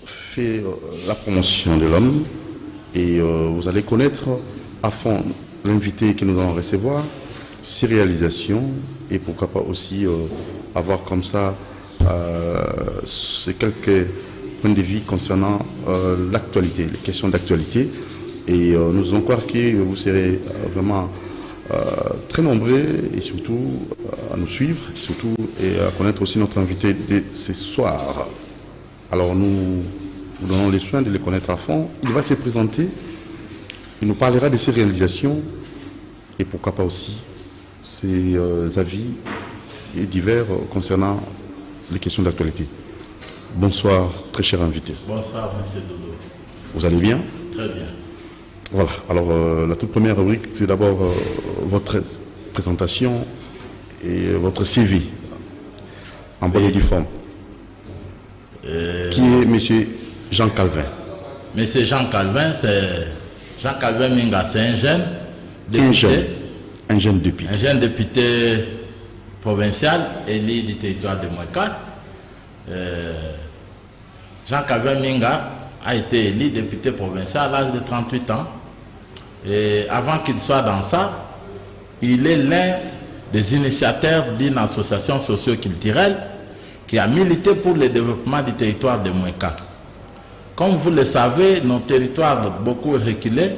fait la promotion de l'homme et vous allez connaître à fond l'invité que nous allons recevoir, ses réalisations et pourquoi pas aussi avoir comme ça ces quelques points de vue concernant l'actualité, les questions d'actualité. Et nous allons croire que vous serez vraiment très nombreux et surtout à nous suivre et à connaître aussi notre invité de ce soir. Alors nous donnons les soins de le connaître à fond. Il va se présenter, il nous parlera de ses réalisations et pourquoi pas aussi ses avis et divers concernant les questions d'actualité. Bonsoir, très cher invité. Bonsoir, monsieur Dodo. Vous allez bien? Très bien. Voilà, alors la toute première rubrique, c'est d'abord votre présentation et votre CV en bonne et due forme. Qui est monsieur Jean Calvin? Monsieur Jean Calvin, c'est Jean Calvin Minga, c'est un jeune député. Un jeune député. Un jeune député provincial élu du territoire de Mouéka. Jean Calvin Minga a été élu député provincial à l'âge de 38 ans. Et avant qu'il soit dans ça, il est l'un des initiateurs d'une association socio-culturelle qui a milité pour le développement du territoire de Mouéka. Comme vous le savez, nos territoires beaucoup reculés,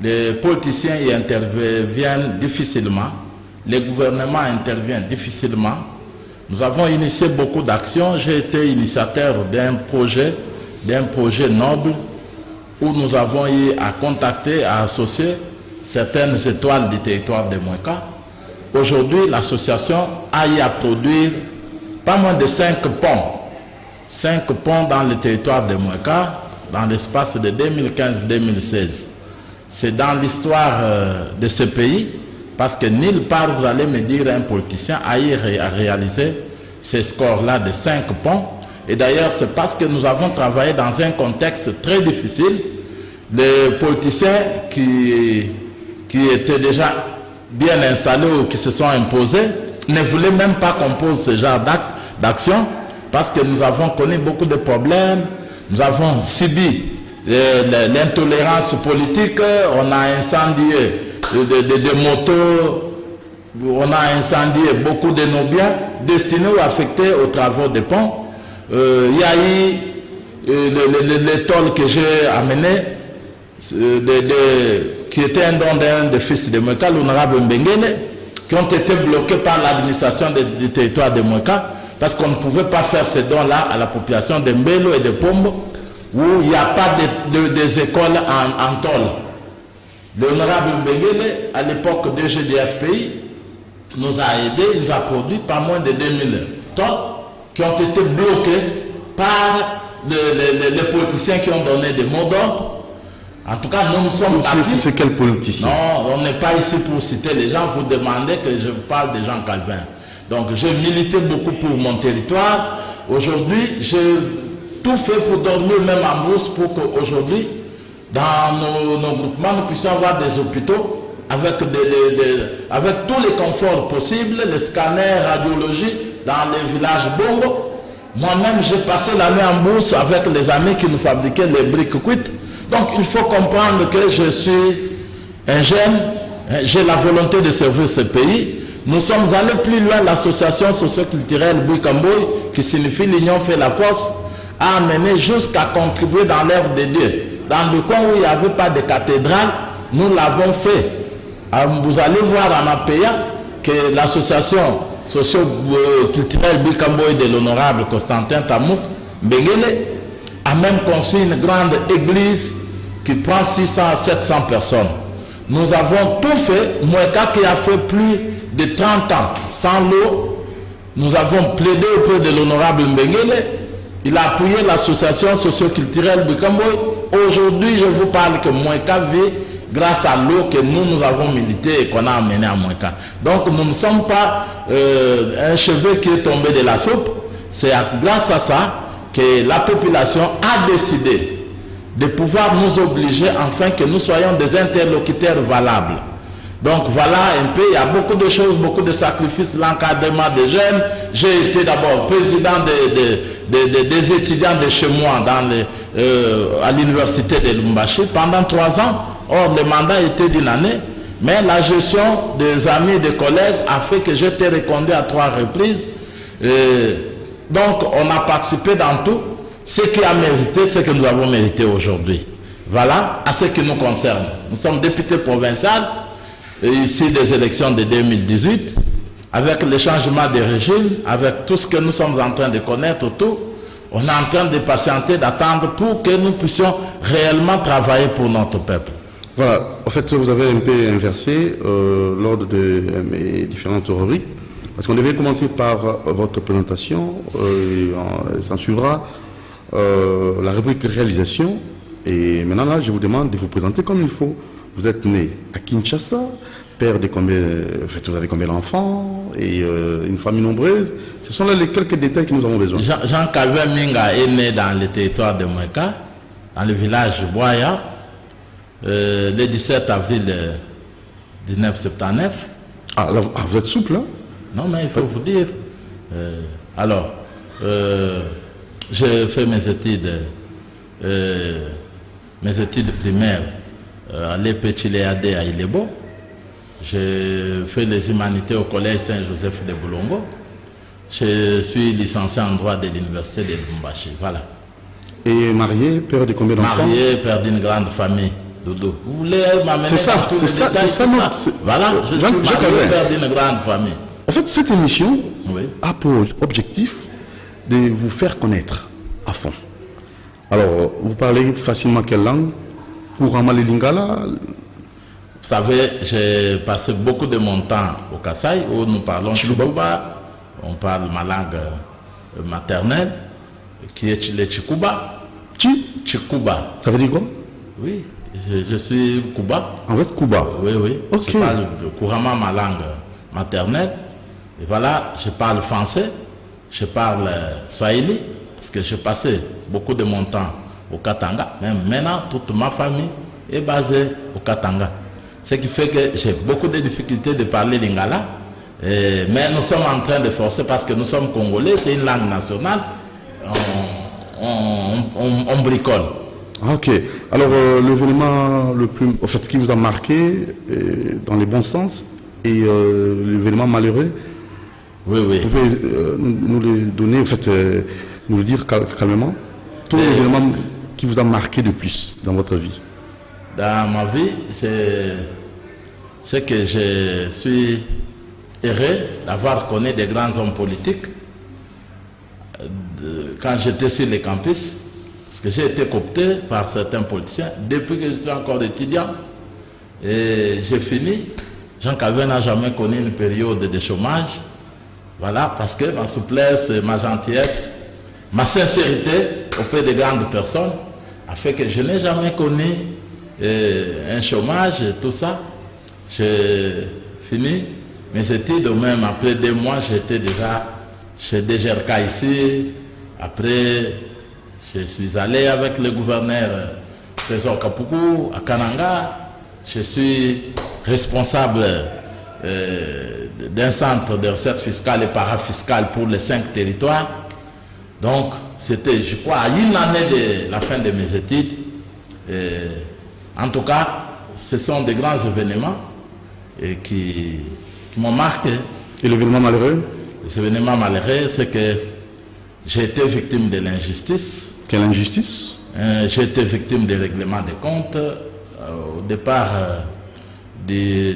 les politiciens y interviennent difficilement, le gouvernement intervient difficilement. Nous avons initié beaucoup d'actions. J'ai été initiateur d'un projet noble où nous avons eu à contacter, à associer certaines étoiles du territoire de Mouéka. Aujourd'hui, l'association a eu à produire pas moins de 5 ponts. 5 ponts dans le territoire de Mouéka, dans l'espace de 2015-2016. C'est dans l'histoire de ce pays, parce que nulle part, vous allez me dire, un politicien a eu à réaliser ces scores-là de 5 ponts. Et d'ailleurs, c'est parce que nous avons travaillé dans un contexte très difficile. Les politiciens qui étaient déjà bien installés ou qui se sont imposés ne voulaient même pas qu'on pose ce genre d'action parce que nous avons connu beaucoup de problèmes. Nous avons subi l'intolérance politique. On a incendié des motos, on a incendié beaucoup de nos biens destinés ou affectés aux travaux des ponts. Il y a eu les tôles que j'ai amenées, qui étaient un don d'un des fils de Mouéka, l'honorable Mbengele, qui ont été bloqués par l'administration du territoire de Mouéka, parce qu'on ne pouvait pas faire ces dons-là à la population de Mbelo et de Pombo, où il n'y a pas des écoles en tôle. L'honorable Mbengele, à l'époque de GDFPI, nous a aidés, nous a produit pas moins de 2000 tonnes, qui ont été bloqués par les politiciens qui ont donné des mots d'ordre. En tout cas, nous sommes... C'est quel politicien? Non, on n'est pas ici pour citer les gens. Vous demandez que je vous parle de Jean Calvin. Donc, j'ai milité beaucoup pour mon territoire. Aujourd'hui, j'ai tout fait pour dormir même en bourse pour qu'aujourd'hui, dans nos groupements, nous puissions avoir des hôpitaux avec tous les conforts possibles, les scanners, radiologie, dans les villages Bongo. Moi-même, j'ai passé l'année en bourse avec les amis qui nous fabriquaient les briques cuites. Donc, il faut comprendre que je suis un jeune, j'ai la volonté de servir ce pays. Nous sommes allés plus loin, l'association socio-culturelle Bouikamboy, qui signifie l'union fait la force, a amené jusqu'à contribuer dans l'œuvre de Dieu. Dans le coin où il n'y avait pas de cathédrale, nous l'avons fait. Alors, vous allez voir à Mapéa que l'association socio-culturelle Bouikamboy de l'honorable Constantin Tamouk Mbengele a même conçu une grande église qui prend 600 à 700 personnes. Nous avons tout fait. Mouéka qui a fait plus de 30 ans sans l'eau, nous avons plaidé auprès de l'honorable Mbengele. Il a appuyé l'association socio-culturelle Bouikamboy. Aujourd'hui, je vous parle que Mouéka vit grâce à l'eau que nous avons milité et qu'on a amené à Mouéka. Donc nous ne sommes pas un cheveu qui est tombé de la soupe. C'est grâce à ça que la population a décidé de pouvoir nous obliger afin que nous soyons des interlocuteurs valables. Donc voilà un peu, il y a beaucoup de choses, beaucoup de sacrifices, l'encadrement des jeunes. J'ai été d'abord président des étudiants de chez moi à l'université de Lubumbashi pendant 3 ans. Or, le mandat était d'1 année. Mais la gestion des amis et des collègues a fait que j'étais reconduit à 3 reprises. Donc, on a participé dans tout. Ce qui a mérité, ce que nous avons mérité aujourd'hui. Voilà, à ce qui nous concerne. Nous sommes députés provinciaux, ici des élections de 2018, avec le changement de régime, avec tout ce que nous sommes en train de connaître, tout, on est en train de patienter, d'attendre pour que nous puissions réellement travailler pour notre peuple. Voilà, en fait, vous avez un peu inversé l'ordre de mes différentes rubriques, parce qu'on devait commencer par votre présentation, on s'en suivra la rubrique réalisation, et maintenant là, je vous demande de vous présenter comme il faut. Vous êtes né à Kinshasa, père de combien, en fait, vous avez combien d'enfants, et une famille nombreuse. Ce sont là les quelques détails que nous avons besoin. Jean-Calvin Minga est né dans le territoire de Moueka, dans le village Boya, le 17 avril 1979. Ah, là, vous êtes souple, là? Non, mais il faut vous dire. Alors, j'ai fait mes études primaires à l'EPTILEAD à Ilebo. J'ai fait les humanités au collège Saint-Joseph de Boulongo. Je suis licencié en droit de l'université de Lubumbashi. Voilà. Et marié, père de combien d'enfants? Marié, père d'une grande famille. Doudou. Vous voulez m'amener c'est ça, dans tous les détails, ça. Voilà, je suis marié, père d'une grande famille. En fait, cette émission a pour objectif de vous faire connaître à fond. Alors, vous parlez facilement quelle langue? Couramment le lingala? Vous savez, j'ai passé beaucoup de mon temps au Kasaï, où nous parlons Chiluba. On parle ma langue maternelle, qui est le Chikuba. Chikuba. Ça veut dire quoi? Oui, je suis Kuba. En fait, Kuba. Oui, oui. Okay. Je parle couramment ma langue maternelle. Et voilà, je parle français, je parle swahili, parce que j'ai passé beaucoup de mon temps au Katanga. Même maintenant, toute ma famille est basée au Katanga. Ce qui fait que j'ai beaucoup de difficultés de parler lingala. Mais nous sommes en train de forcer parce que nous sommes congolais, c'est une langue nationale. On bricole. Ok. Alors, l'événement le plus, en fait, qui vous a marqué dans les bons sens et l'événement malheureux, oui, oui. Vous pouvez nous le donner, en fait, nous le dire calmement. Quel est l'événement qui vous a marqué de plus dans votre vie? Dans ma vie, c'est que je suis heureux d'avoir connu des grands hommes politiques quand j'étais sur les campus, parce que j'ai été coopté par certains politiciens depuis que je suis encore étudiant. Et j'ai fini. Jean Calvin n'a jamais connu une période de chômage. Voilà, parce que ma souplesse, ma gentillesse, ma sincérité auprès de grandes personnes a fait que je n'ai jamais connu un chômage, tout ça. J'ai fini mes études, même après 2 mois, j'étais déjà chez DGRK ici. Après, je suis allé avec le gouverneur Trésor Kapuku à Kananga. Je suis responsable d'un centre de recettes fiscales et parafiscales pour les 5 territoires. Donc, c'était, je crois, à 1 année de la fin de mes études. En tout cas, ce sont des grands événements qui m'ont marqué. Et l'événement malheureux? Les événements malheureux, c'est que j'ai été victime de l'injustice. Quelle injustice? J'ai été victime des règlements des comptes. Au départ de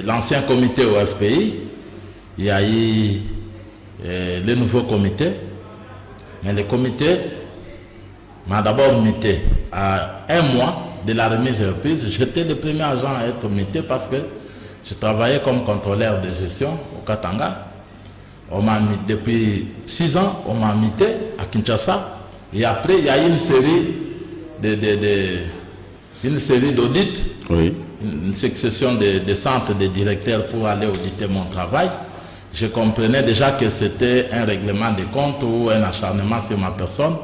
l'ancien comité au FPI, il y a eu le nouveau comité. Mais le comité m'a d'abord muté. À 1 mois de la remise et reprise, j'étais le premier agent à être muté parce que je travaillais comme contrôleur de gestion au Katanga. On m'a mis depuis 6 ans, on m'a muté à Kinshasa. Et après, il y a eu une série d'audits, oui. Une succession de centres de directeurs pour aller auditer mon travail. Je comprenais déjà que c'était un règlement de compte ou un acharnement sur ma personne.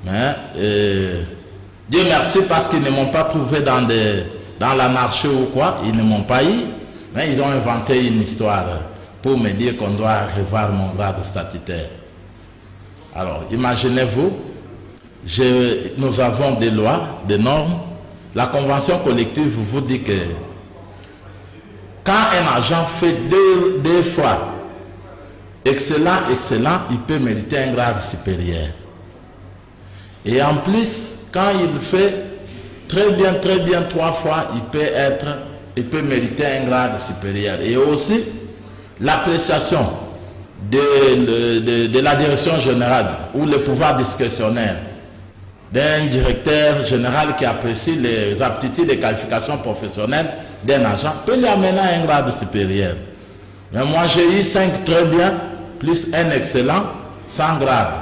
Mais Dieu merci parce qu'ils ne m'ont pas trouvé dans l'anarchie ou quoi. Ils ne m'ont pas eu. Mais ils ont inventé une histoire pour me dire qu'on doit revoir mon grade statutaire. Alors, imaginez-vous, nous avons des lois, des normes. La convention collective vous dit que quand un agent fait deux fois excellent, il peut mériter un grade supérieur. Et en plus, quand il fait très bien 3 fois, il peut mériter un grade supérieur. Et aussi, l'appréciation de la direction générale ou le pouvoir discrétionnaire d'un directeur général qui apprécie les aptitudes et qualifications professionnelles d'un agent peut lui amener à un grade supérieur. Mais moi j'ai eu 5 très bien plus un excellent sans grade.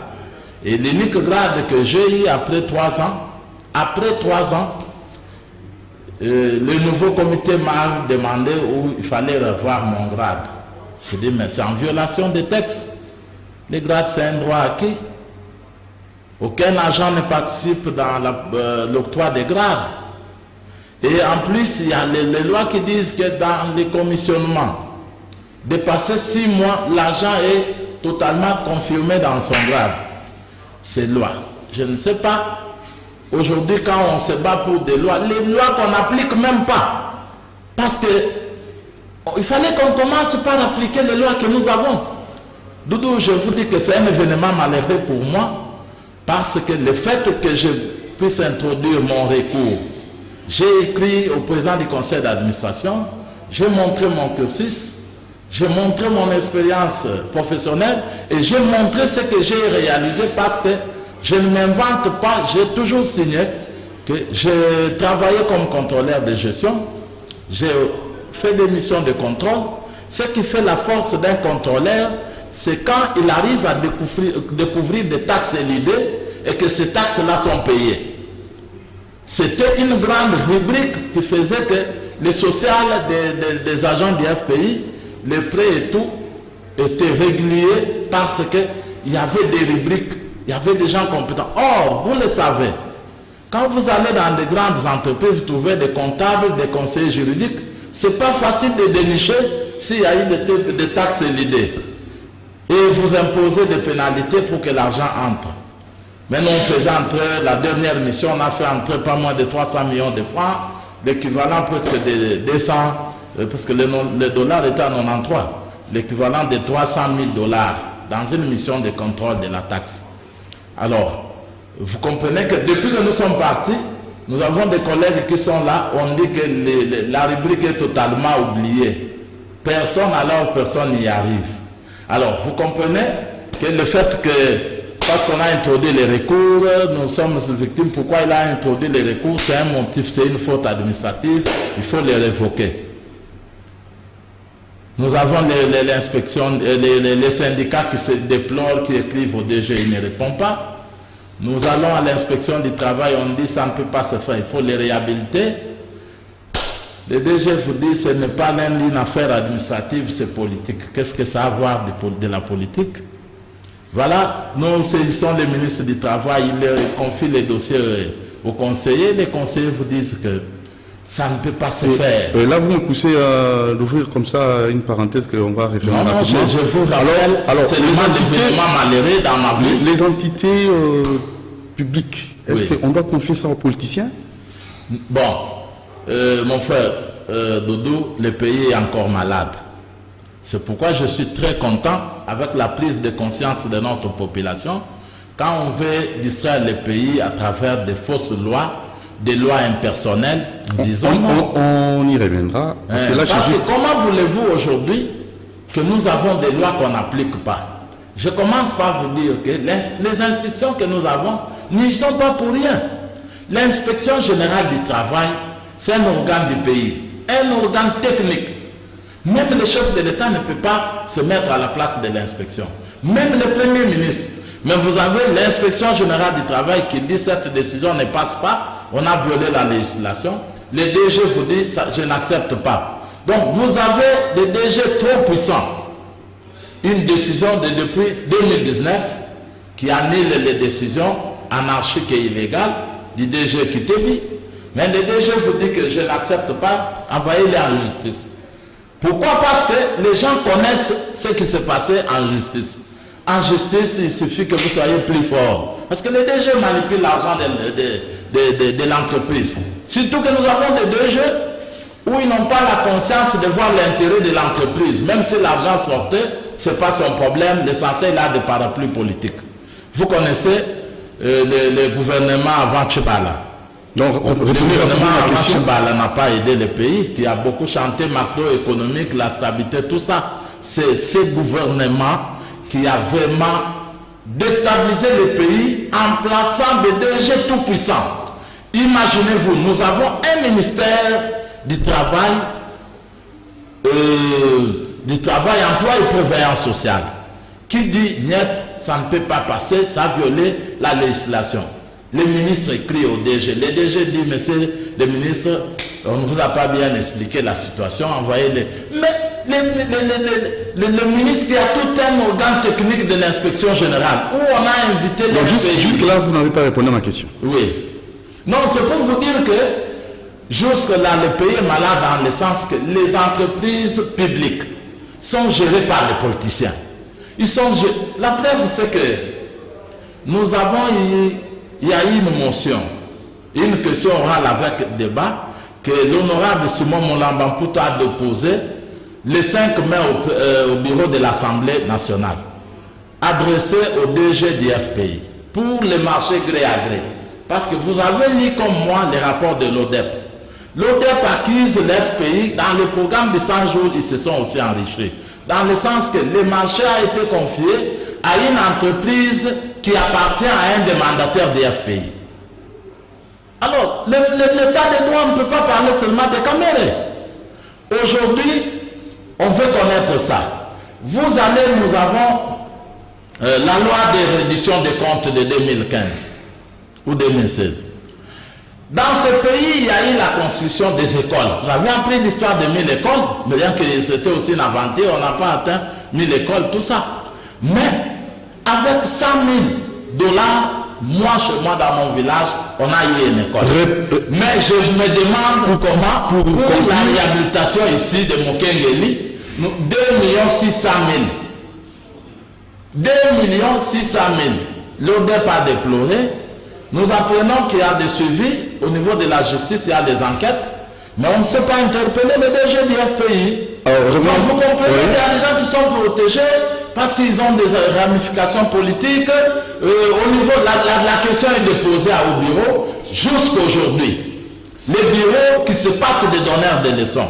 Et l'unique grade que j'ai eu après 3 ans, le nouveau comité m'a demandé où il fallait revoir mon grade. Je dis mais c'est en violation des textes. Les grades c'est un droit acquis. Aucun agent ne participe dans l'octroi des grades. Et en plus, il y a les lois qui disent que dans les commissionnements, dépasser 6 mois, l'agent est totalement confirmé dans son grade. C'est loi. Je ne sais pas, aujourd'hui quand on se bat pour des lois, les lois qu'on n'applique même pas. Parce que il fallait qu'on commence par appliquer les lois que nous avons. Doudou, je vous dis que c'est un événement malheureux pour moi. Parce que le fait que je puisse introduire mon recours, j'ai écrit au président du conseil d'administration, j'ai montré mon cursus, j'ai montré mon expérience professionnelle et j'ai montré ce que j'ai réalisé parce que je ne m'invente pas, j'ai toujours signé que j'ai travaillé comme contrôleur de gestion, j'ai fait des missions de contrôle. Ce qui fait la force d'un contrôleur, c'est quand il arrive à découvrir des taxes éludées et que ces taxes-là sont payées. C'était une grande rubrique qui faisait que les sociales des agents du FPI, les prêts et tout, étaient réguliers parce qu'il y avait des rubriques, il y avait des gens compétents. Or, vous le savez, quand vous allez dans des grandes entreprises, vous trouvez des comptables, des conseillers juridiques, ce n'est pas facile de dénicher s'il y a eu des taxes éludées. Et vous imposez des pénalités pour que l'argent entre. Mais nous, on faisait entrer, la dernière mission, on a fait entrer pas moins de 300 millions de francs, l'équivalent presque de 200, parce que le dollar était à 93, l'équivalent de 300 000 $ dans une mission de contrôle de la taxe. Alors, vous comprenez que depuis que nous sommes partis, nous avons des collègues qui sont là, on dit que la rubrique est totalement oubliée. Personne n'y arrive. Alors, vous comprenez que le fait que, parce qu'on a introduit les recours, nous sommes victimes, pourquoi il a introduit les recours, c'est un motif, c'est une faute administrative, il faut les révoquer. Nous avons l'inspection, les syndicats qui se déplorent, qui écrivent au DG, ils ne répondent pas. Nous allons à l'inspection du travail, on dit ça ne peut pas se faire, il faut les réhabiliter. Le DG vous dit ce n'est pas une affaire administrative, c'est politique. Qu'est-ce que ça a à voir de la politique? Voilà, nous saisissons les ministres du Travail, ils leur confient les dossiers aux conseillers. Les conseillers vous disent que ça ne peut pas se faire. Là, vous me poussez à d'ouvrir comme ça une parenthèse qu'on va référer rapidement. Non, je vous rappelle, c'est l'événement malheureux dans ma vie. Les entités publiques, est-ce qu'on doit confier ça aux politiciens? Bon, mon frère Doudou, le pays est encore malade. C'est pourquoi je suis très content avec la prise de conscience de notre population quand on veut distraire le pays à travers des fausses lois, des lois impersonnelles. On y reviendra. Parce que comment voulez-vous aujourd'hui que nous avons des lois qu'on n'applique pas? Je commence par vous dire que les instructions que nous avons n'y sont pas pour rien. L'inspection générale du travail, c'est un organe du pays, un organe technique. Même le chef de l'État ne peut pas se mettre à la place de l'inspection. Même le Premier ministre. Mais vous avez l'inspection générale du travail qui dit cette décision ne passe pas, on a violé la législation. Le DG vous dit je n'accepte pas. Donc vous avez des DG trop puissants. Une décision depuis 2019 qui annule les décisions anarchiques et illégales du DG Kitebi. Mais le DG vous dit que je n'accepte pas, envoyez-les en justice. Pourquoi? Parce que les gens connaissent ce qui s'est passé en justice. En justice, il suffit que vous soyez plus fort. Parce que les DG manipulent l'argent de l'entreprise. Surtout que nous avons des DG où ils n'ont pas la conscience de voir l'intérêt de l'entreprise. Même si l'argent sortait, ce n'est pas son problème. L'essentiel, il a des parapluies politiques. Vous connaissez le gouvernement avant Tchibala. Donc, le gouvernement avant Tchibala n'a pas aidé le pays, qui a beaucoup chanté macroéconomique, la stabilité, tout ça. C'est ce gouvernement qui a vraiment déstabilisé le pays en plaçant des DG tout puissants. Imaginez-vous, nous avons un ministère du travail, emploi et prévoyance sociale, qui dit net, ça ne peut pas passer, ça a violé la législation. Le ministre écrit au DG. Le DG dit, monsieur le ministre, on ne vous a pas bien expliqué la situation, envoyez-les. Mais le ministre qui a tout un organe technique de l'inspection générale, où on a invité les pays. Jusque là, vous n'avez pas répondu à ma question. Oui. Non, c'est pour vous dire que jusque-là, le pays est malade dans le sens que les entreprises publiques sont gérées par les politiciens. La preuve, c'est que nous avons il y a eu une motion, une question orale avec débat, que l'honorable Simon Molambamputo a déposé le 5 mai au bureau de l'Assemblée nationale, adressé au DG du FPI, pour le marché gré à gré. Parce que vous avez lu comme moi les rapports de l'ODEP. L'ODEP accuse l'FPI, dans le programme de 100 jours, ils se sont aussi enrichis. Dans le sens que le marché a été confié à une entreprise qui appartient à un des mandataires des FPI. Alors, l'état de droit ne peut pas parler seulement des caméras. Aujourd'hui, on veut connaître ça. Nous avons la loi de réduction des comptes de 2015 ou 2016. Dans ce pays, il y a eu la construction des écoles. Vous avez appris l'histoire de 1000 écoles, mais bien que c'était aussi une aventure, on n'a pas atteint 1000 écoles, tout ça. Mais avec 100 000 $, moi, chez moi, dans mon village, on a eu une école. Mais je me demande comment, pour la réhabilitation ici de Mokengeli, 2 600 000. 2 600 000. L'ODEP a déploré. Nous apprenons qu'il y a des suivis au niveau de la justice, il y a des enquêtes, mais on ne sait pas interpeller le DG du FPI. Donc vous comprenez, il y a des gens qui sont protégés parce qu'ils ont des ramifications politiques. Au niveau, la question est déposée au bureau jusqu'aujourd'hui. Le bureau qui se passe des donneurs de leçons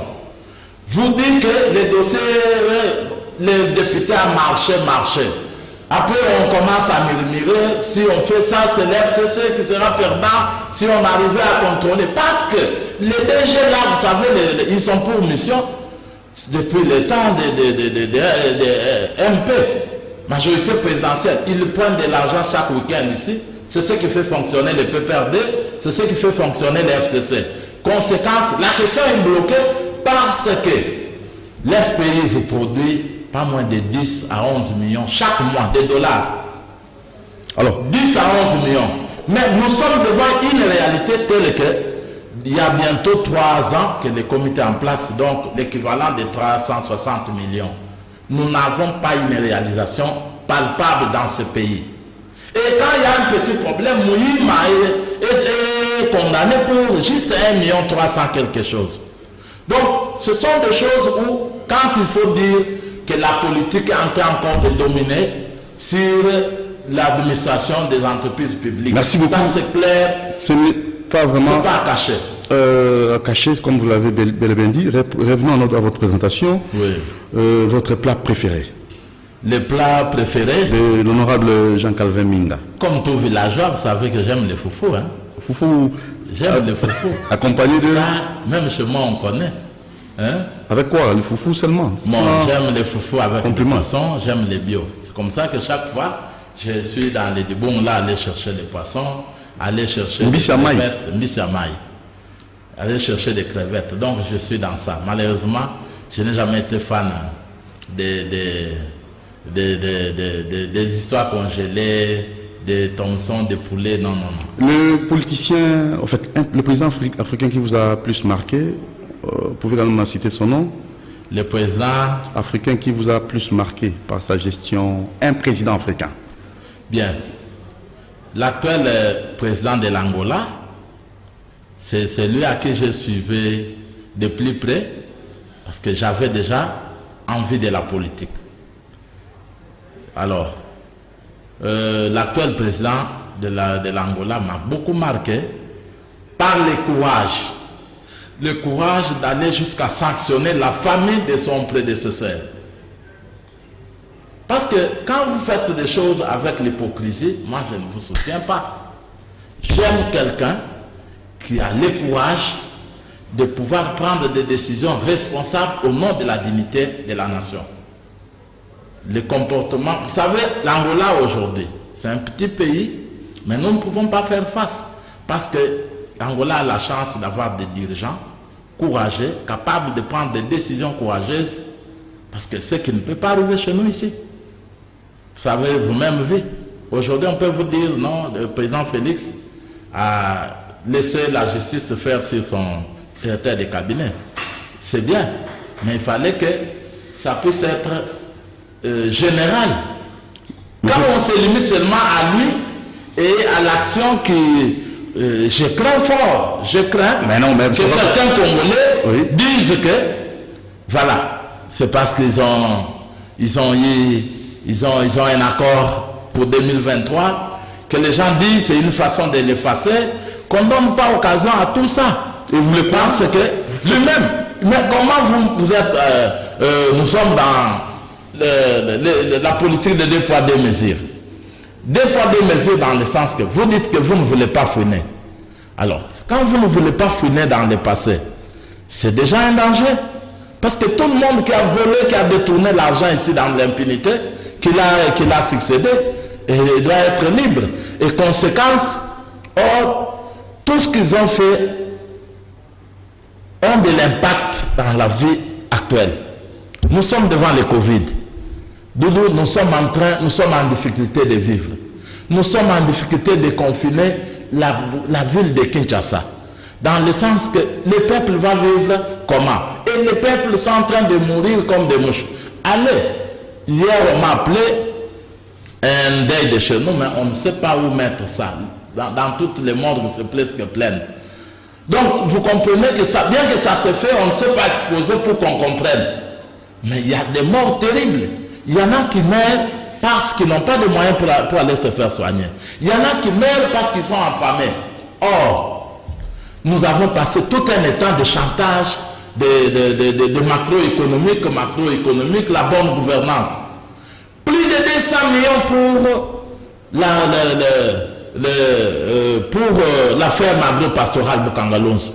vous dit que les dossiers, les députés ont marché. Après, on commence à murmurer, si on fait ça, c'est l'FCC qui sera perdant, si on arrivait à contrôler. Parce que les DG là, vous savez, ils sont pour mission depuis le temps de MP, majorité présidentielle. Ils prennent de l'argent chaque week-end ici. C'est ce qui fait fonctionner le PPRD, c'est ce qui fait fonctionner le FCC. Conséquence, la question est bloquée parce que l'FPI vous produit pas moins de 10 à 11 millions chaque mois de dollars. Alors, 10 à 11 millions. Mais nous sommes devant une réalité telle que il y a bientôt 3 ans que le comité en place, donc l'équivalent de 360 millions. Nous n'avons pas une réalisation palpable dans ce pays. Et quand il y a un petit problème, Mouima est condamné pour juste 1 300 000 quelque chose. Donc, ce sont des choses où, quand il faut dire que la politique est en train encore de dominer sur l'administration des entreprises publiques. Merci beaucoup. Ça, c'est clair. Ce n'est pas vraiment... C'est pas à cacher. Caché, comme vous l'avez bel et bien dit. Revenons à votre présentation. Oui. Votre plat préféré? Le plat préféré de l'honorable Jean-Calvin Minga. Comme tout villageois, vous savez que j'aime les foufous. Hein? Foufou. J'aime les foufous. Accompagné de... Ça, même chez moi, on connaît. Hein? Avec quoi? Le foufou seulement? Bon, j'aime les foufous avec les poissons, j'aime les bio. C'est comme ça que chaque fois, je suis dans les débons là, aller chercher les poissons, aller chercher des crevettes, mbissamaï. Aller chercher des crevettes. Donc, je suis dans ça. Malheureusement, je n'ai jamais été fan des histoires congelées, des tonsons, des poulets, non. Le politicien, en fait, le président africain qui vous a plus marqué, vous pouvez également citer son nom, le président africain qui vous a plus marqué par sa gestion, un président africain? Bien. L'actuel président de l'Angola, c'est celui à qui je suivais de plus près, parce que j'avais déjà envie de la politique. Alors, l'actuel président de l'Angola m'a beaucoup marqué par le courage d'aller jusqu'à sanctionner la famille de son prédécesseur. Parce que quand vous faites des choses avec l'hypocrisie, moi je ne vous soutiens pas. J'aime quelqu'un qui a le courage de pouvoir prendre des décisions responsables au nom de la dignité de la nation. Le comportement, vous savez, l'Angola aujourd'hui, c'est un petit pays, mais nous ne pouvons pas faire face. Parce que l'Angola a la chance d'avoir des dirigeants courageux, capables de prendre des décisions courageuses, parce que ce qui ne peut pas arriver chez nous ici. Vous savez, vous-même vu. Aujourd'hui, on peut vous dire, non, le président Félix a laissé la justice se faire sur son directeur de cabinet. C'est bien, mais il fallait que ça puisse être général. Quand on se limite seulement à lui et à l'action qui... je crains fort, que certains Congolais disent que, voilà, c'est parce qu'ils ont un accord pour 2023, que les gens disent c'est une façon de l'effacer, qu'on ne donne pas occasion à tout ça. Et vous le pensez que lui-même, mais comment vous êtes, nous sommes dans la politique de 2 poids 2 mesures. 2 poids 2 mesures dans le sens que vous dites que vous ne voulez pas freiner. Alors, quand vous ne voulez pas freiner dans le passé, c'est déjà un danger. Parce que tout le monde qui a volé, qui a détourné l'argent ici dans l'impunité, qu'il a succédé, il doit être libre. Et conséquence, or, tout ce qu'ils ont fait ont de l'impact dans la vie actuelle. Nous sommes devant le Covid. Doudou, nous sommes en difficulté de vivre. Nous sommes en difficulté de confiner la ville de Kinshasa. Dans le sens que le peuple va vivre comment? Et les peuples sont en train de mourir comme des mouches. Allez, hier on m'a appelé un deuil de chez nous, mais on ne sait pas où mettre ça. Dans tout le monde, c'est presque plein. Donc vous comprenez que ça, bien que ça se fait, on ne sait pas exposer pour qu'on comprenne. Mais il y a des morts terribles. Il y en a qui meurent parce qu'ils n'ont pas de moyens pour aller se faire soigner. Il y en a qui meurent parce qu'ils sont affamés. Or, nous avons passé tout un état de chantage, de macroéconomique, la bonne gouvernance. Plus de 200 millions pour la ferme agro-pastorale Bukangalonzo.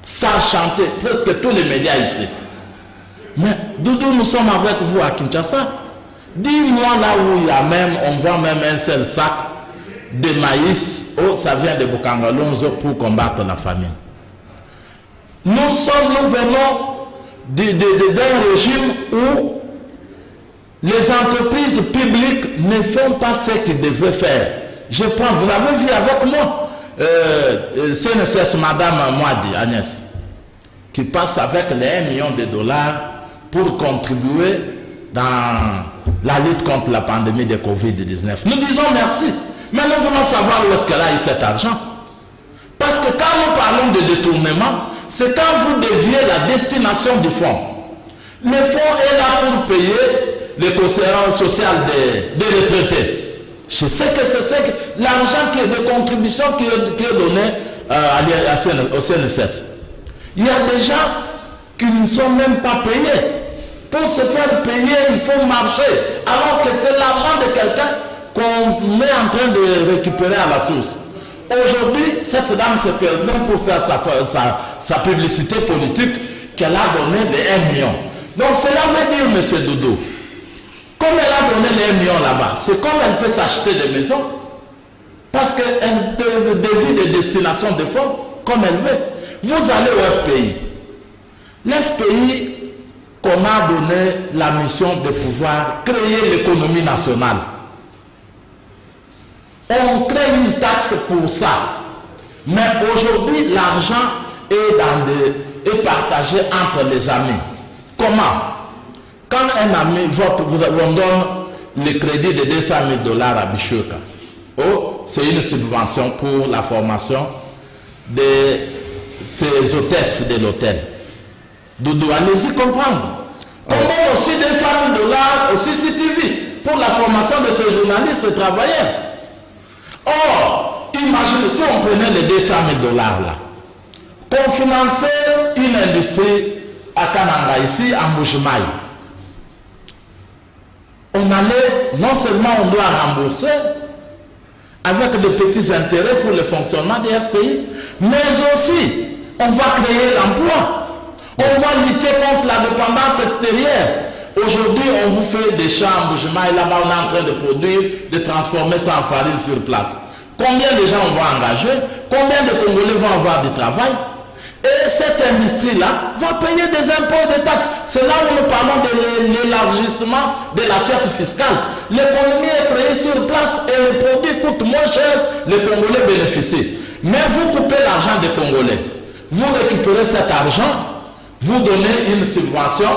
Ça a chanté presque tous les médias ici. Mais Doudou, nous sommes avec vous à Kinshasa. Dis-moi là où il y a même, on voit même un seul sac de maïs. Oh, ça vient de Bukangalonzo pour combattre la famine. Nous venons d'un régime où les entreprises publiques ne font pas ce qu'ils devaient faire. Je prends, vous l'avez vu avec moi, CNSS Madame Mwadi Agnès, qui passe avec les 1 million de dollars pour contribuer dans la lutte contre la pandémie de Covid-19. Nous disons merci, mais nous voulons savoir où est-ce qu'elle a eu cet argent. Parce que quand nous parlons de détournement, c'est quand vous déviez la destination du fonds. Le fonds est là pour payer les conséquences sociales des retraités. Je sais que c'est l'argent de contribution qui est donné au CNSS. Il y a des gens qui ne sont même pas payés. Pour se faire payer, il faut marcher. Alors que c'est l'argent de quelqu'un qu'on est en train de récupérer à la source. Aujourd'hui, cette dame se permet pour faire sa publicité politique qu'elle a donné les 1 million. Donc cela veut dire, M. Doudou, comme elle a donné les 1 million là-bas, c'est comme elle peut s'acheter des maisons. Parce qu'elle devient des destinations de fonds comme elle veut. Vous allez au FPI. L'FPI qu'on a donné la mission de pouvoir créer l'économie nationale. On crée une taxe pour ça. Mais aujourd'hui, l'argent est partagé entre les amis. Comment? Quand un ami, on donne le crédit de 200 000 $ à Bichoka, c'est une subvention pour la formation de ces hôtesses de l'hôtel. Doudou, allez-y comprendre. Comment aussi 200 000 $ au CCTV pour la formation de ces journalistes et travailleurs. Or, imaginez si on prenait les 200 000 $ là, qu'on finançait une industrie à Kananga, ici, à Moujimaï. On allait, non seulement on doit rembourser avec de petits intérêts pour le fonctionnement des FPI, mais aussi on va créer l'emploi. On va lutter contre la dépendance extérieure. Aujourd'hui, on vous fait des champs en Moujimaï, et là-bas on est en train de produire, de transformer ça en farine sur place. Combien de gens on va engager? Combien de Congolais vont avoir du travail? Et cette industrie-là va payer des impôts, des taxes. C'est là où nous parlons de l'élargissement de l'assiette fiscale. L'économie est créée sur place et les produits coûtent moins cher, les Congolais bénéficient. Mais vous coupez l'argent des Congolais. Vous récupérez cet argent, vous donnez une subvention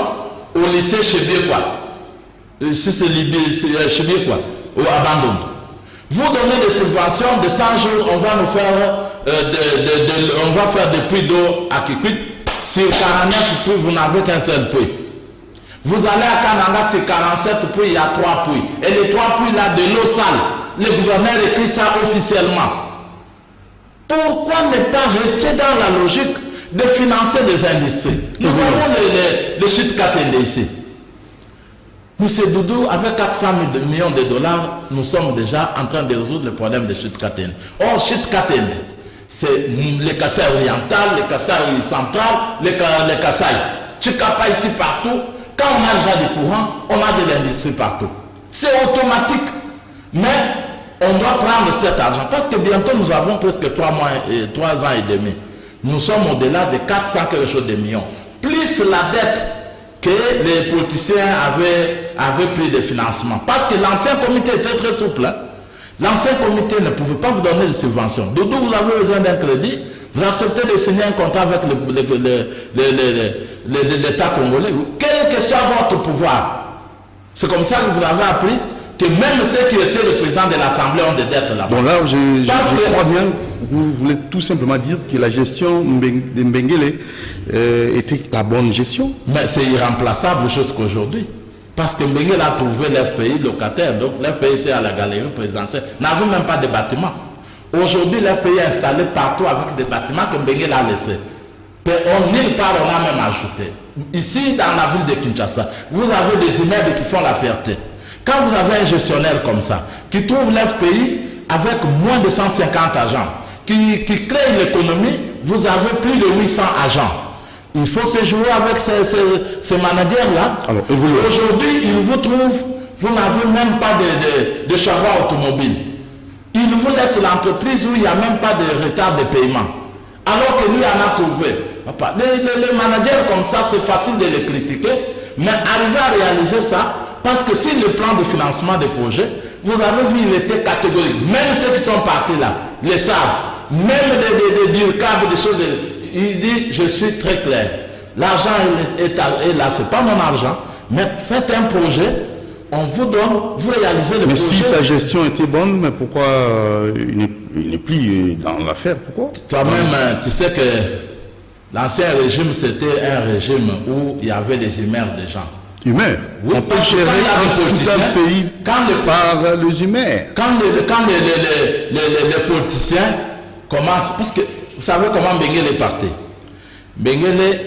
au lycée Chébiekoua. Si c'est Chébiekoua, ou Abandon. Vous donnez des subventions de 100 jours, on va nous faire on va faire des puits d'eau à Kikwit. Sur 49 puits, vous n'avez qu'un seul puits. Vous allez à Kananga, sur 47 puits, il y a 3 puits. Et les 3 puits là, de l'eau sale. Le gouverneur écrit ça officiellement. Pourquoi ne pas rester dans la logique de financer des industries? Nous avons le Chit Katende ici. Monsieur Doudou, avec 400 millions de $, nous sommes déjà en train de résoudre le problème de Chit Katende. Or, Chit Katende, c'est les Kassai oriental, les Kassai central, les Kassai. Chikapa ici partout. Quand on a déjà du courant, on a de l'industrie partout. C'est automatique. Mais on doit prendre cet argent parce que bientôt nous avons presque 3 ans et demi. Nous sommes au-delà de 400 quelque chose de millions. Plus la dette que les politiciens avaient pris de financement. Parce que l'ancien comité était très souple. Hein? L'ancien comité ne pouvait pas vous donner de subventions. Doudou, vous avez besoin d'un crédit, vous acceptez de signer un contrat avec l'État congolais. Quel que soit votre pouvoir. C'est comme ça que vous avez appris que même ceux qui étaient le président de l'Assemblée ont des dettes là-bas. Bon là, je crois bien, vous voulez tout simplement dire que la gestion de Mbengele était la bonne gestion. Mais c'est irremplaçable jusqu'aujourd'hui. Parce que Mbengele a trouvé l'FPI locataire, donc l'FPI était à la galerie présidentielle, n'avait même pas de bâtiment. Aujourd'hui, l'FPI est installé partout avec des bâtiments que Mbengele a laissés. Nulle part on a même ajouté. Ici, dans la ville de Kinshasa, vous avez des immeubles qui font la fierté. Quand vous avez un gestionnaire comme ça, qui trouve l'FPI avec moins de 150 agents, qui crée l'économie, vous avez plus de 800 agents. Il faut se jouer avec ces managers-là. Aujourd'hui, ils vous trouvent, vous n'avez même pas de chariot automobile. Ils vous laissent l'entreprise où il n'y a même pas de retard de paiement. Alors que lui en a trouvé. Les managers comme ça, c'est facile de les critiquer, mais arriver à réaliser ça, parce que si le plan de financement des projets, vous avez vu, il était catégorique. Même ceux qui sont partis là, les savent. Même des DIRCAB, des choses, il dit, je suis très clair. L'argent est là, ce n'est pas mon argent, mais faites un projet, on vous donne, vous réalisez le projet. Mais si sa gestion était bonne, mais pourquoi il n'est plus dans l'affaire? Pourquoi? Toi-même, tu sais que l'ancien régime, c'était un régime où il y avait des humeurs des gens. Humains. Oui, on peut gérer tout un pays par les humains. Quand les politiciens commencent, parce que vous savez comment Mbengele est parti. Mbengele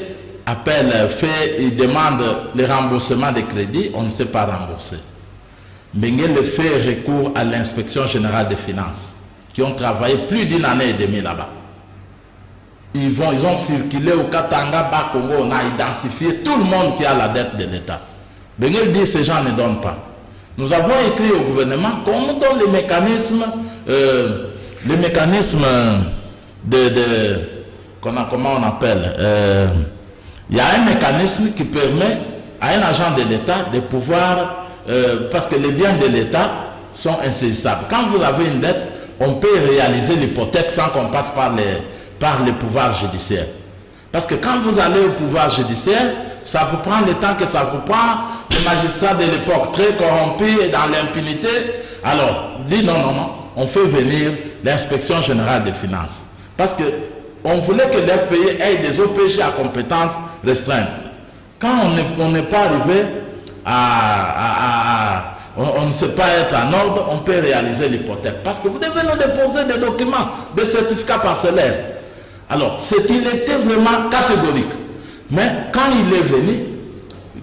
il demande le remboursement des crédits, on ne sait pas rembourser. Mbengele fait recours à l'inspection générale des finances, qui ont travaillé plus d'une année et demie là-bas. Ils ont circulé au Katanga, Bas-Congo, on a identifié tout le monde qui a la dette de l'État. Mbengele dit ces gens ne donnent pas. Nous avons écrit au gouvernement qu'on nous donne les mécanismes comment on appelle il y a un mécanisme qui permet à un agent de l'État de pouvoir, parce que les biens de l'État sont insaisissables. Quand vous avez une dette, on peut réaliser l'hypothèque sans qu'on passe par les pouvoirs judiciaires. Parce que quand vous allez au pouvoir judiciaire, ça vous prend le temps que ça vous prend. Les magistrats de l'époque, très corrompus et dans l'impunité. Alors, dit non, on fait venir l'inspection générale des finances. Parce qu'on voulait que l'FPI ait des OPG à compétences restreintes. Quand on n'est pas arrivé on ne sait pas être en ordre, on peut réaliser l'hypothèque. Parce que vous devez nous déposer des documents, des certificats parcellaires. Alors, il était vraiment catégorique. Mais quand il est venu,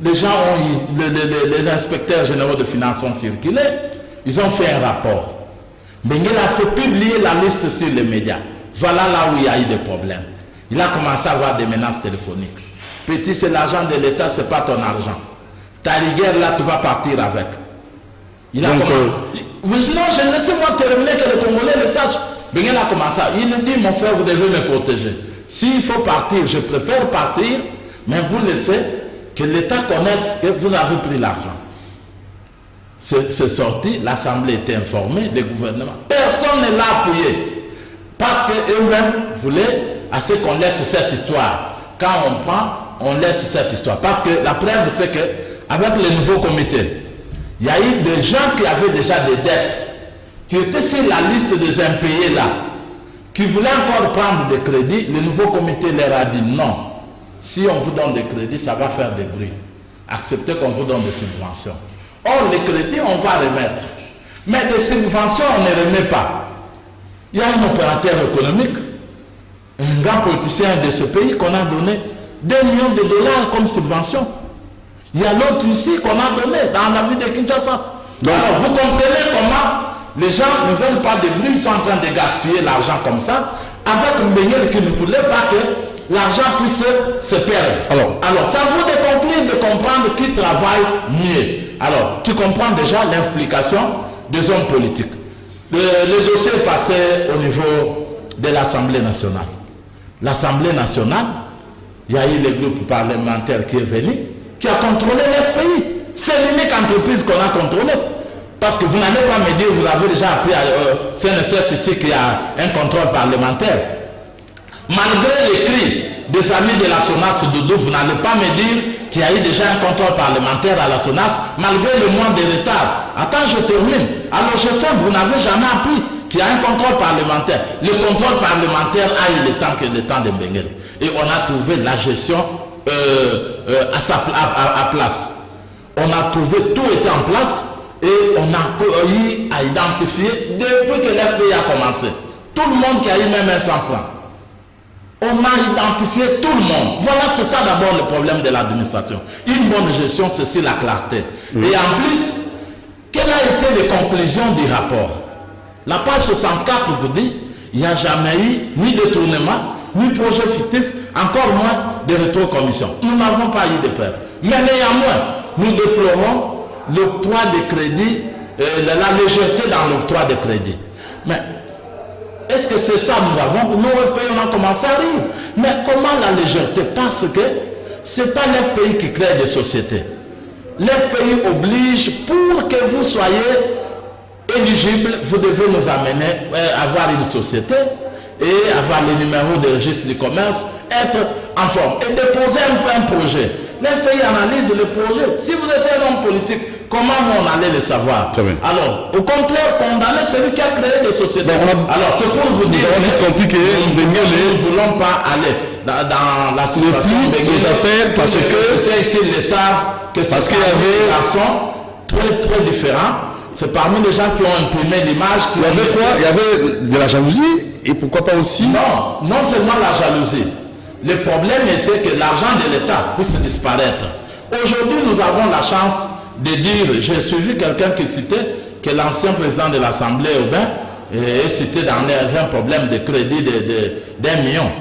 les inspecteurs généraux de finances ont circulé, ils ont fait un rapport. Mais il a fait publier la liste sur les médias. Voilà là où il y a eu des problèmes. Il a commencé à avoir des menaces téléphoniques. Petit, c'est l'argent de l'État, ce n'est pas ton argent. Ta rigueur là, tu vas partir avec. Il a commencé. Sinon, laissez-moi terminer que le Congolais le sache. Mais il a commencé. Il nous dit, mon frère, vous devez me protéger. S'il faut partir, je préfère partir, mais vous laissez que l'État connaisse que vous avez pris l'argent. C'est sorti, l'Assemblée était informée, le gouvernement. Personne ne l'a appuyé. Parce qu'eux-mêmes voulaient assez qu'on laisse cette histoire. Quand on prend, on laisse cette histoire. Parce que la preuve, c'est qu'avec le nouveau comité, il y a eu des gens qui avaient déjà des dettes, qui étaient sur la liste des impayés là, qui voulaient encore prendre des crédits. Le nouveau comité leur a dit non. Si on vous donne des crédits, ça va faire des bruits. Acceptez qu'on vous donne des subventions. Or, les crédits, on va remettre. Mais des subventions, on ne remet pas. Il y a un opérateur économique, un grand politicien de ce pays qu'on a donné 2 millions de dollars comme subvention. Il y a l'autre ici qu'on a donné dans la ville de Kinshasa. Donc, alors, vous comprenez comment les gens ne veulent pas de bruit, ils sont en train de gaspiller l'argent comme ça, avec une baignade qui ne voulait pas que l'argent puisse se perdre. Alors, ça vous de conclure de comprendre qui travaille mieux. Alors, tu comprends déjà l'implication des hommes politiques. Le dossier est passé au niveau de l'Assemblée nationale. L'Assemblée nationale, il y a eu le groupe parlementaire qui est venu, qui a contrôlé l'FPI. C'est l'unique entreprise qu'on a contrôlée. Parce que vous n'allez pas me dire, vous avez déjà appris à CNSS ici qu'il y a un contrôle parlementaire. Malgré les cris des amis de la SONAS Doudou, vous n'allez pas me dire qu'il y a eu déjà un contrôle parlementaire à la SONAS, malgré le mois de retard. Attends, je termine. Alors, je fais, vous n'avez jamais appris qu'il y a un contrôle parlementaire. Le contrôle parlementaire a eu le temps de Mbengele. Et on a trouvé la gestion à place. On a trouvé, tout était en place et on a eu à identifier depuis que l'FPI a commencé. Tout le monde qui a eu même un 100 francs. On a identifié tout le monde. Voilà, c'est ça d'abord le problème de l'administration. Une bonne gestion, c'est sur la clarté. Et en plus, quelles ont été les conclusions du rapport? La page 64 vous dit, il n'y a jamais eu ni détournement, ni projet fictif, encore moins de rétrocommission. Nous n'avons pas eu de preuves. Mais néanmoins, nous déplorons l'octroi des crédits, la légèreté dans l'octroi des crédits. Mais est-ce que c'est ça nous avons? Nous, FPI, on a commencé à rire. Mais comment la légèreté? Parce que ce n'est pas l'FPI qui crée des sociétés. L'FPI oblige, pour que vous soyez éligible, vous devez nous amener, avoir une société et avoir le numéro de registre du commerce, être en forme et déposer un projet. L'FPI analyse le projet. Si vous êtes un homme politique, comment on allait le savoir? Alors, au contraire, condamner celui qui a créé des sociétés. Alors, c'est pour vous dire nous ne voulons pas aller dans la situation des affaires parce que ici, ils le savent que c'est qu'il y avait des garçons très différents. C'est parmi les gens qui ont imprimé l'image. Il y avait quoi? Il y avait de la jalousie et pourquoi pas aussi? Non seulement la jalousie. Le problème était que l'argent de l'État puisse disparaître. Aujourd'hui, nous avons la chance de dire, j'ai suivi quelqu'un qui citait que l'ancien président de l'Assemblée, Aubin, est cité dans un problème de crédit d'1 million.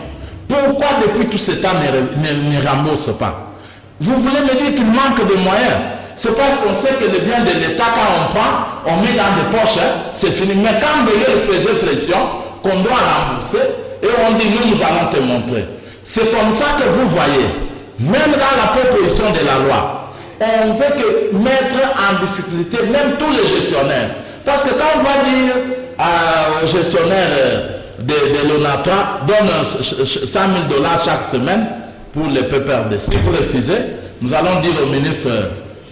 Pourquoi depuis tout ce temps ne rembourse pas? Vous voulez me dire qu'il manque de moyens? C'est parce qu'on sait que le bien de l'État, quand on prend, on met dans des poches, c'est fini. Mais quand Mbengele faisait pression, qu'on doit rembourser, et on dit, nous allons te montrer. C'est comme ça que vous voyez, même dans la proposition de la loi, on veut que mettre en difficulté même tous les gestionnaires. Parce que quand on va dire aux gestionnaires de l'ONATRA, donne $100 000 chaque semaine pour les PPRD. Si vous refusez, nous allons dire au ministre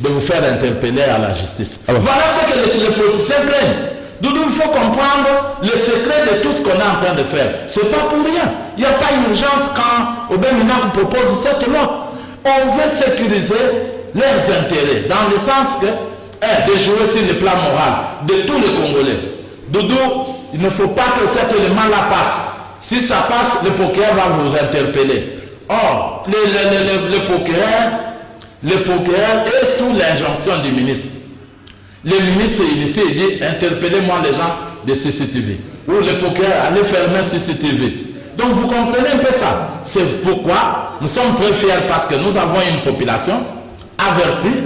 de vous faire interpeller à la justice. Alors. Voilà ce que les politiciens craignent. Doudou, il faut comprendre le secret de tout ce qu'on est en train de faire. Ce n'est pas pour rien. Il n'y a pas d'urgence quand Aubin Minakou propose cette loi. On veut sécuriser leurs intérêts, dans le sens que, de jouer sur le plan moral de tous les Congolais. Doudou, il ne faut pas que cet élément-là passe. Si ça passe, le procureur va vous interpeller. Or, le procureur est sous l'injonction du ministre. Le ministre ici dit interpellez-moi les gens de CCTV. Ou le procureur allez fermer CCTV. Donc vous comprenez un peu ça. C'est pourquoi nous sommes très fiers parce que nous avons une population avertie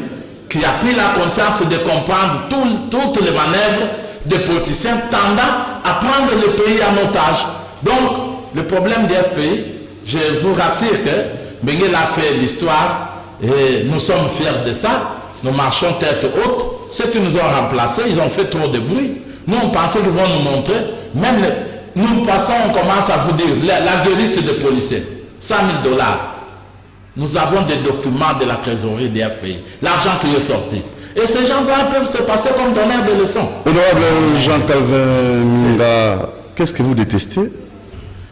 qui a pris la conscience de comprendre toutes les manœuvres des politiciens tendant à prendre le pays en otage. Donc le problème des FPI, je vous rassure que Benguel a fait l'histoire et nous sommes fiers de ça. Nous marchons tête haute. Ceux qui nous ont remplacés, ils ont fait trop de bruit. Nous, on pensait qu'ils vont nous montrer. Même nous passons, on commence à vous dire, la guérite des policiers, 100 000 $. Nous avons des documents de la trésorerie des FPI. L'argent qui est sorti. Et ces gens-là peuvent se passer comme donneurs de leçons. Honorable Jean-Calvin Minga, qu'est-ce que vous détestez?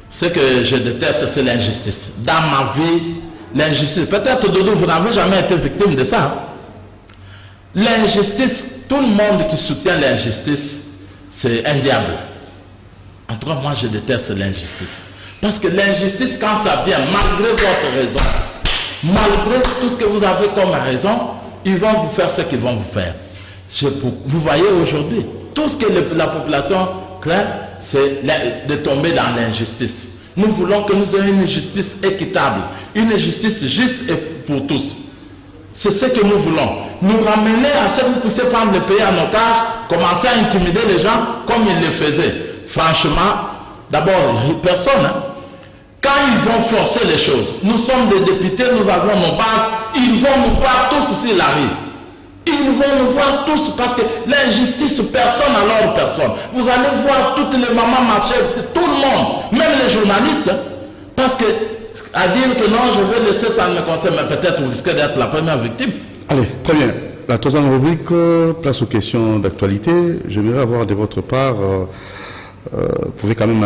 Ce que je déteste, c'est l'injustice. Dans ma vie, l'injustice. Peut-être, Doudou, vous n'avez jamais été victime de ça. Hein? L'injustice, tout le monde qui soutient l'injustice, c'est un diable. En tout cas, moi, je déteste l'injustice. Parce que l'injustice, quand ça vient, malgré votre raison, malgré tout ce que vous avez comme raison, ils vont vous faire ce qu'ils vont vous faire. Vous voyez aujourd'hui, tout ce que la population craint, c'est de tomber dans l'injustice. Nous voulons que nous ayons une justice équitable, une justice juste et pour tous. C'est ce que nous voulons. Nous ramener à ce que vous puissiez prendre le pays en otage, commencer à intimider les gens comme ils le faisaient. Franchement, d'abord, personne. Hein? Quand ils vont forcer les choses, nous sommes des députés, nous avons nos bases, ils vont nous voir tous sur la rue. Ils vont nous voir tous parce que l'injustice, personne alors personne. Vous allez voir toutes les mamans marcher, tout le monde, même les journalistes, hein? Parce que à dire que non, je vais laisser ça ne me concerne, mais peut-être vous risquez d'être la première victime. Allez, très bien. La troisième rubrique, place aux questions d'actualité. J'aimerais avoir de votre part, vous pouvez quand même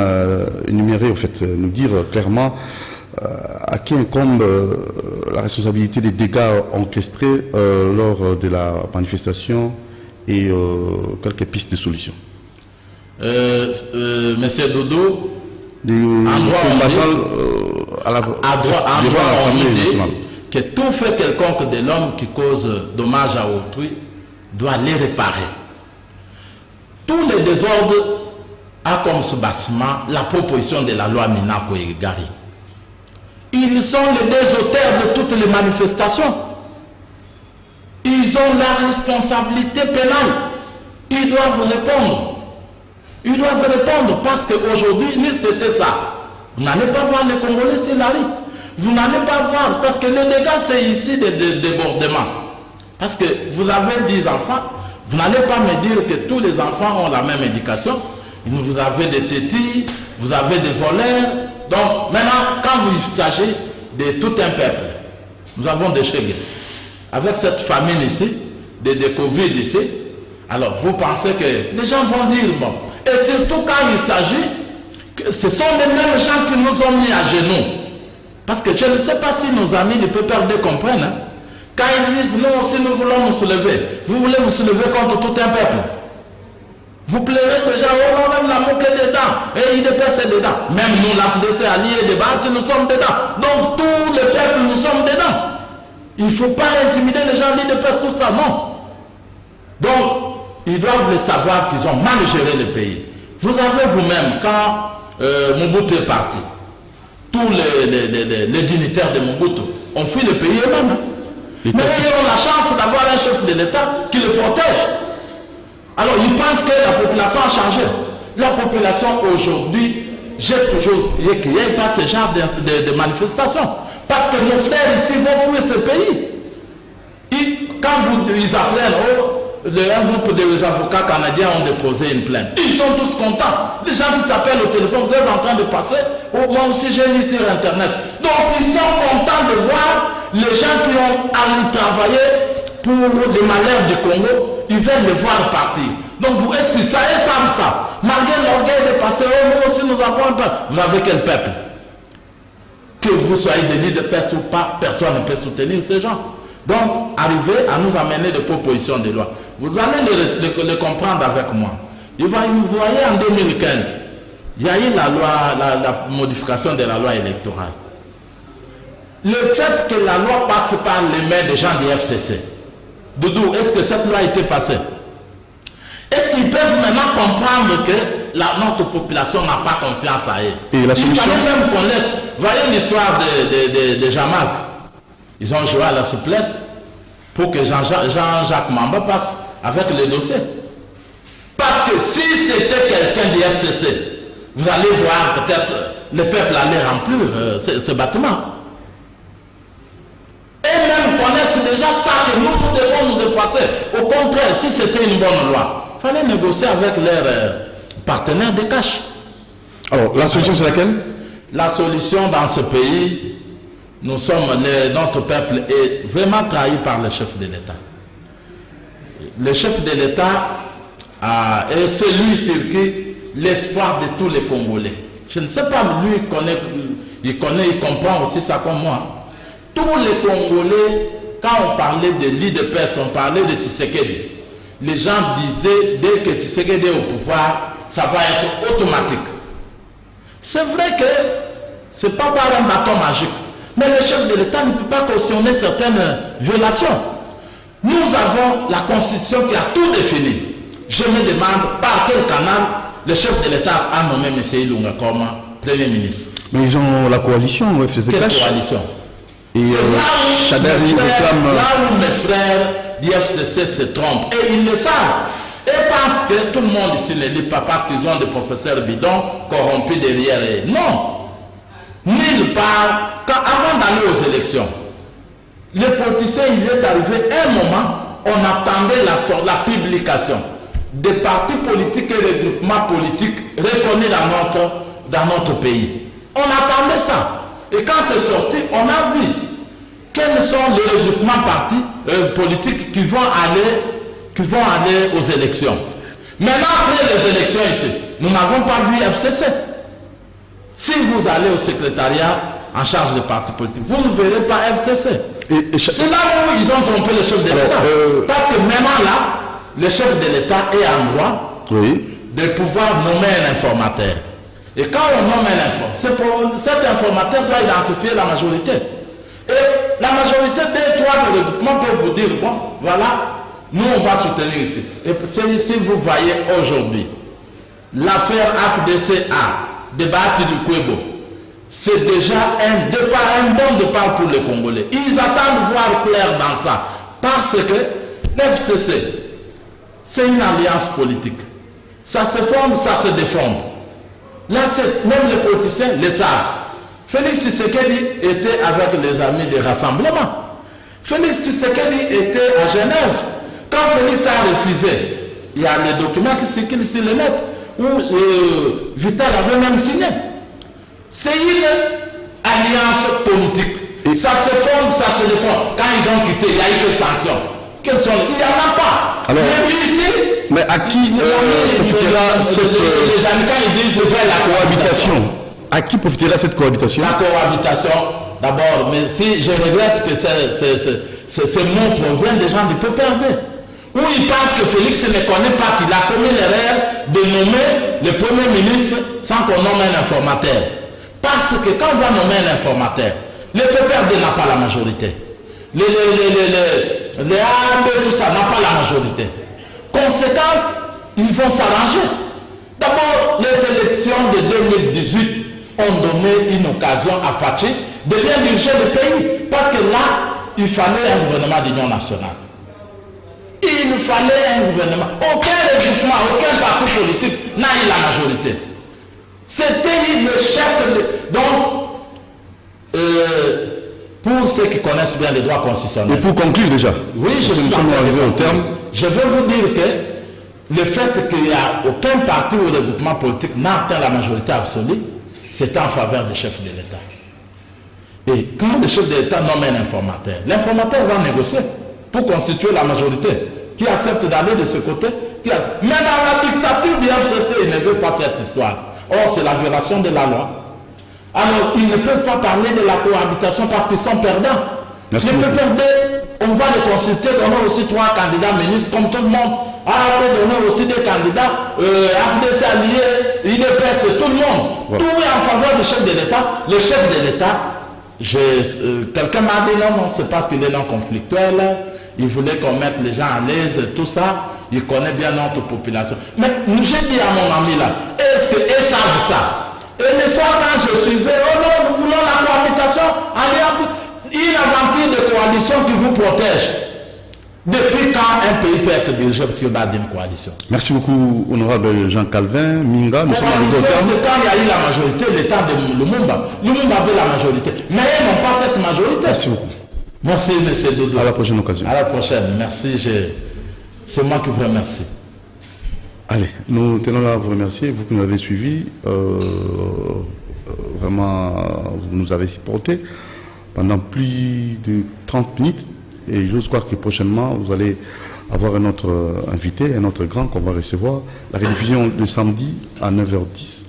énumérer, en fait, nous dire clairement à qui incombe la responsabilité des dégâts enregistrés lors de la manifestation et quelques pistes de solutions. Monsieur Doudou, que tout fait quelconque de l'homme qui cause dommage à autrui doit les réparer. Tous les désordres a comme soubassement la proposition de la loi Minakou et Gari. Ils sont les deux auteurs de toutes les manifestations. Ils ont la responsabilité pénale. Ils doivent répondre. Ils doivent répondre parce qu'aujourd'hui, c'était ça. Vous n'allez pas voir les Congolais sur la rue. Vous n'allez pas voir, parce que les dégâts, c'est ici des débordements. Parce que vous avez 10 enfants, vous n'allez pas me dire que tous les enfants ont la même éducation. Vous avez des tétis, vous avez des voleurs. Donc maintenant, quand il s'agit de tout un peuple, nous avons des Chegues. Avec cette famine ici, de Covid ici, alors vous pensez que les gens vont dire, bon, et surtout quand il s'agit, que ce sont les mêmes gens qui nous ont mis à genoux. Parce que je ne sais pas si nos amis du PPRD comprennent. Hein? Quand ils disent, nous aussi nous voulons nous soulever, vous voulez vous soulever contre tout un peuple. Vous plairez déjà, oh, on a moqué dedans, et il dépasse dedans. Même nous, la FDC alliés débattent, nous sommes dedans. Donc tous les peuples, nous sommes dedans. Il ne faut pas intimider les gens, ils dépassent tout ça, non. Donc, ils doivent le savoir qu'ils ont mal géré le pays. Vous avez vous-même, quand Mobutu est parti, tous les dignitaires de Mobutu ont fui le pays eux-mêmes. Mais ils ont la chance d'avoir un chef de l'État qui le protège. Alors ils pensent que la population a changé. La population aujourd'hui, j'ai toujours dit qu'il n'y ait pas ce genre de manifestation. Parce que nos frères ici vont fuir ce pays. Quand ils apprennent, un groupe de avocats canadiens ont déposé une plainte. Ils sont tous contents. Les gens qui s'appellent au téléphone, vous êtes en train de passer. Moi aussi j'ai lu sur Internet. Donc ils sont contents de voir les gens qui ont allé travailler pour les malheurs du Congo, ils veulent les voir partir. Donc vous, est-ce que ça est ça? Malgré l'orgueil de passer, nous aussi nous avons un peuple. Vous avez quel peuple? Que vous soyez des leaders de peuple ou pas, personne ne peut soutenir ces gens. Donc, arrivez à nous amener des propositions de loi. Vous allez le comprendre avec moi. Vous voyez, en 2015, il y a eu la modification de la loi électorale. Le fait que la loi passe par les mains des gens du FCC, Doudou, est-ce que cette loi a été passée? Est-ce qu'ils peuvent maintenant comprendre que notre population n'a pas confiance à eux? Et la solution? Il fallait même qu'on laisse. Voyez l'histoire de Jean-Marc. Ils ont joué à la souplesse pour que Jean-Jacques Mamba passe avec le dossier. Parce que si c'était quelqu'un du FCC, vous allez voir peut-être le peuple allait remplir ce bâtiment. Et même connaissent déjà ça que nous devons nous effacer. Au contraire, si c'était une bonne loi, il fallait négocier avec leurs partenaires de cash. Alors, la solution c'est laquelle? La solution dans ce pays, notre peuple est vraiment trahi par le chef de l'État. Le chef de l'État est celui sur qui l'espoir de tous les Congolais. Je ne sais pas, lui, il comprend aussi ça comme moi. Tous les Congolais, quand on parlait de l'IDPS, on parlait de Tshisekedi. Les gens disaient, dès que Tshisekedi est au pouvoir, ça va être automatique. C'est vrai que ce n'est pas par un bâton magique. Mais le chef de l'État ne peut pas cautionner certaines violations. Nous avons la Constitution qui a tout défini. Je me demande par quel canal le chef de l'État a nommé M. Ilunga comme Premier ministre. Mais ils ont la coalition, FCC. Quelle coalition? Et Chadari réclame... Là où mes frères du FCC se trompent, et ils le savent. Et parce que tout le monde ici ne lit pas, parce qu'ils ont des professeurs bidons corrompus derrière eux. Non. Nulle part, avant d'aller aux élections, les politiciens, il est arrivé un moment, on attendait la publication des partis politiques et des groupements politiques reconnus dans notre pays. On attendait ça. Et quand c'est sorti, on a vu quels sont les regroupements politiques qui vont aller aux élections. Maintenant, après les élections ici, nous n'avons pas vu FCC. Si vous allez au secrétariat en charge des partis politiques, vous ne verrez pas FCC. C'est là où ils ont trompé le chef de l'État. Parce que maintenant là, le chef de l'État est en droit de pouvoir nommer un informateur. Et quand on nomme un informateur, cet informateur doit identifier la majorité. Et la majorité des trois regroupements peuvent vous dire, bon, voilà, nous on va soutenir ici. Et si vous voyez aujourd'hui, l'affaire AFDCA, débat du Kwebo, c'est déjà un bon départ pour les Congolais. Ils attendent voir clair dans ça. Parce que l'FCC, c'est une alliance politique. Ça se forme, ça se déforme. Là, même les politiciens le savent. Félix Tshisekedi était avec les amis du rassemblement. Félix Tshisekedi était à Genève. Quand Félix a refusé, il y a les documents qui circulent sur le net où Vital avait même signé. C'est une alliance politique. Et ça se forme, ça se déforme. Quand ils ont quitté, il y a eu des sanctions. Quelles sont? Il n'y en a pas. Alors, même ici, mais à qui profitera cette cohabitation? À qui profitera cette cohabitation? La cohabitation, d'abord, mais si je regrette que ces mots proviennent des gens du PPRD. Où ils pensent que Félix ne connaît pas qu'il a commis l'erreur de nommer le Premier ministre sans qu'on nomme un informateur. Parce que quand on va nommer un informateur, le PPRD n'a pas la majorité. Les AAP, tout ça n'a pas la majorité. Conséquence, ils vont s'arranger. D'abord, les élections de 2018 ont donné une occasion à Fachi de bien diriger le pays. Parce que là, il fallait un gouvernement d'union nationale. Il fallait un gouvernement. Aucun regroupement, aucun parti politique n'a eu la majorité. C'était le chef. Donc, pour ceux qui connaissent bien les droits constitutionnels. Et pour conclure déjà, oui, je suis arrivé au terme. Je veux vous dire que le fait qu'il n'y a aucun parti ou regroupement politique n'a atteint la majorité absolue, c'est en faveur du chef de l'État. Et quand le chef de l'État nomme un informateur, l'informateur va négocier pour constituer la majorité qui accepte d'aller de ce côté. Mais dans la dictature du FCC, il ne veut pas cette histoire. Or, c'est la violation de la loi. Alors, ils ne peuvent pas parler de la cohabitation parce qu'ils sont perdants. Merci Ils peuvent beaucoup. perdre. On va les consulter, donner aussi 3 candidats ministres, comme tout le monde. On peut donner aussi des candidats, AFDC alliés, IDPS, tout le monde. Voilà. Tout est en faveur du chef de l'État. Le chef de l'État, quelqu'un m'a dit non, c'est parce qu'il est non conflictuel. Il voulait qu'on mette les gens à l'aise, tout ça. Il connaît bien notre population. Mais j'ai dit à mon ami là, est-ce qu'ils savent ça? Et le soir, quand je suivais, oh non, nous voulons la cohabitation, une aventure de coalition qui vous protège. Depuis quand un pays peut être dirigé si on a une coalition? Merci beaucoup, honorable Jean Calvin. Minga, nous sommes arrivés au Coalition, terme. c'est quand il y a eu la majorité, l'État de Lumumba. Lumumba avait la majorité. Mais ils n'ont pas cette majorité. Merci beaucoup. Merci, M. Dodo. À la prochaine occasion. À la prochaine. Merci. C'est moi qui vous remercie. Allez, nous tenons à vous remercier, vous qui nous avez suivis. Vraiment, vous nous avez supportés pendant plus de 30 minutes. Et j'ose croire que prochainement, vous allez avoir un autre invité, un autre grand qu'on va recevoir. La rediffusion de samedi à 9h10.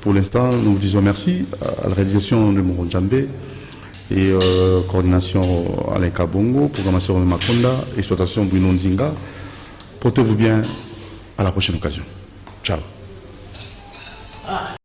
Pour l'instant, nous vous disons merci à la réalisation de Moro Djambé et coordination Alain Kabongo, programmation de Makonda, exploitation Bruno Nzinga. Portez-vous bien, à la prochaine occasion. Ciao.